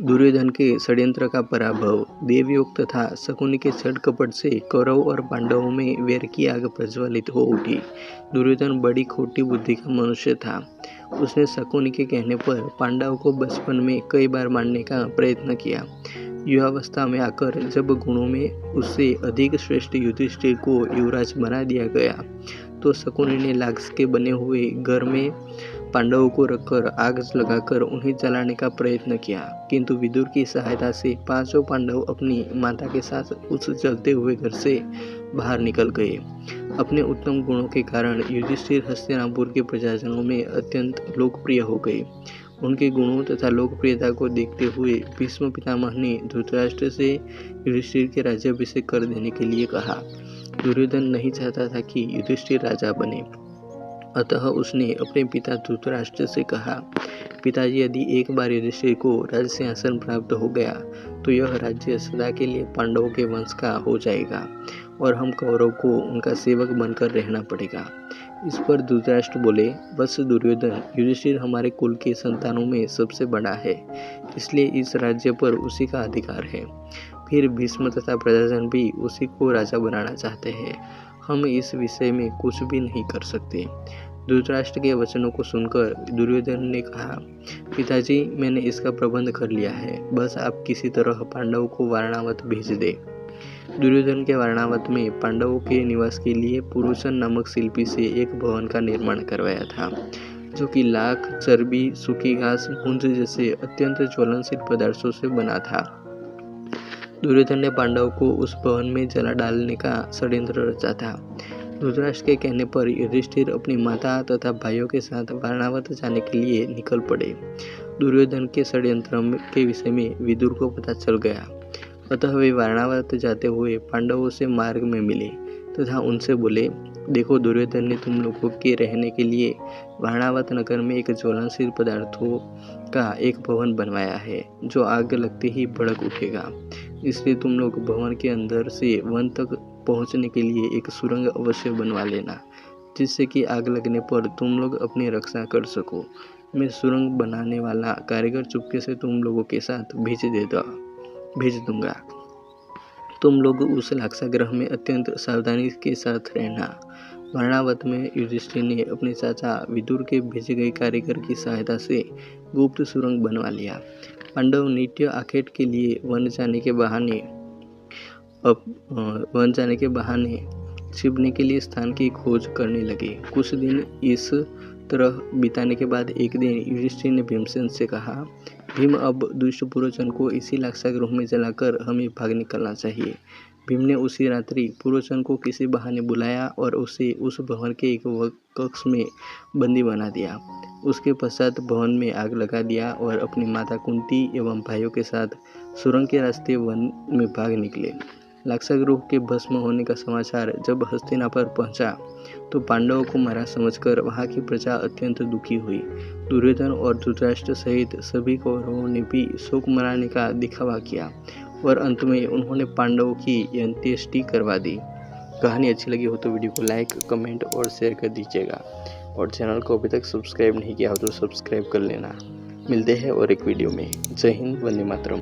दुर्योधन के षड्यंत्र का पराभव। देवयोग तथा शकुनी के छल कपट से कौरव और पांडवों में वैर की आग प्रज्वलित हो उठी। दुर्योधन बड़ी खोटी बुद्धि का मनुष्य था। उसने शकुनी के कहने पर पांडवों को बचपन में कई बार मारने का प्रयत्न किया। युवावस्था में आकर जब गुणों में उससे अधिक श्रेष्ठ युधिष्ठिर को युवराज बना दिया गया तो शकुनी ने लाक्स के बने हुए घर में पांडवों को रखकर आग लगाकर उन्हें जलाने का प्रयत्न किया, किंतु विदुर की सहायता से पांचों पांडव अपनी माता के साथ उस जलते हुए घर से बाहर निकल गए। अपने उत्तम गुणों के कारण युधिष्ठिर हस्तिनापुर के प्रजाजनों में अत्यंत लोकप्रिय हो गए। उनके गुणों तथा लोकप्रियता को देखते हुए भीष्म पितामह ने धृतराष्ट्र से युधिष्ठिर के राज्याभिषेक कर देने के लिए कहा। दुर्योधन नहीं चाहता था कि युधिष्ठिर राजा बने, अतः उसने अपने पिता धृतराष्ट्र से कहा, पिताजी, यदि एक बार युधिष्ठिर को राज सिंहासन प्राप्त हो गया तो यह राज्य सदा के लिए पांडवों के वंश का हो जाएगा और हम कौरव को उनका सेवक बनकर रहना पड़ेगा। इस पर धृतराष्ट्र बोले, बस दुर्योधन, युधिष्ठिर हमारे कुल के संतानों में सबसे बड़ा है, इसलिए इस राज्य पर उसी का अधिकार है। फिर भीष्म तथा प्रजाजन भी उसी को राजा बनाना चाहते हैं। हम इस विषय में कुछ भी नहीं कर सकते। धृतराष्ट्र के वचनों को सुनकर दुर्योधन ने कहा, पिताजी, मैंने इसका प्रबंध कर लिया है, बस आप किसी तरह पांडवों को वारणावत भेज दे। दुर्योधन के वारणावत में पांडवों के निवास के लिए पुरुषन नामक शिल्पी से एक भवन का निर्माण करवाया था, जो कि लाख, चर्बी, सूखी घास, भुंज जैसे अत्यंत ज्वलनशील पदार्थों से बना था। दुर्योधन ने पांडवों को उस भवन में जला डालने का षड्यंत्र रचा था। धृतराष्ट्र के कहने पर युधिष्ठिर अपनी माता तथा भाइयों के साथ वारणावत जाने के लिए निकल पड़े। दुर्योधन के षड्यंत्र के विषय में विदुर को पता चल गया, अतः वे वारणावत जाते हुए पांडवों से मार्ग में मिले तथा उनसे बोले, देखो, दुर्योधन ने तुम लोगों के रहने के लिए वारणावत नगर में एक ज्वलनशील पदार्थों का एक भवन बनवाया है, जो आग लगते ही भड़क उठेगा। इसलिए तुम लोग भवन के अंदर से वन तक पहुंचने के लिए एक सुरंग अवश्य बनवा लेना, जिससे कि आग लगने पर तुम लोग अपनी रक्षा कर सको। मैं सुरंग बनाने वाला कारीगर चुपके से तुम लोगों के साथ भेज दूंगा। तुम लोग उस लाक्षागृह में अत्यंत सावधानी के साथ रहना। वारणावत में युधिष्ठिर ने अपने चाचा विदुर के भेजे गए कारीगर की सहायता से गुप्त सुरंग बनवा लिया। पांडव नित्य आखेट के लिए वन जाने के बहाने छिपने के लिए स्थान की खोज करने लगे। कुछ दिन इस तरह बिताने के बाद एक दिन युधिष्ठिर ने भीमसेन से कहा, भीम, अब दुष्ट पुरोचन को इसी लाक्षागृह में जलाकर हमें भाग निकलना चाहिए। भीम ने उसी रात्रि पुरोचन को किसी बहाने बुलाया और उसे उस भवन के एक कक्ष में बंदी बना दिया। उसके पश्चात भवन में आग लगा दिया और अपनी माता कुंती एवं भाइयों के साथ सुरंग के रास्ते वन में भाग निकले। लाक्षागृह के भस्म होने का समाचार जब हस्तिनापुर पहुंचा तो पांडवों को मारा समझकर वहां की प्रजा अत्यंत दुखी हुई। दुर्योधन और धृतराष्ट्र सहित सभी कौरवों ने भी शोक मनाने का दिखावा किया और अंत में उन्होंने पांडवों की अंत्येष्टि करवा दी। कहानी अच्छी लगी हो तो वीडियो को लाइक, कमेंट और शेयर कर दीजिएगा और चैनल को अभी तक सब्सक्राइब नहीं किया हो तो सब्सक्राइब कर लेना। मिलते हैं और एक वीडियो में। जय हिंद, वंदे मातरम।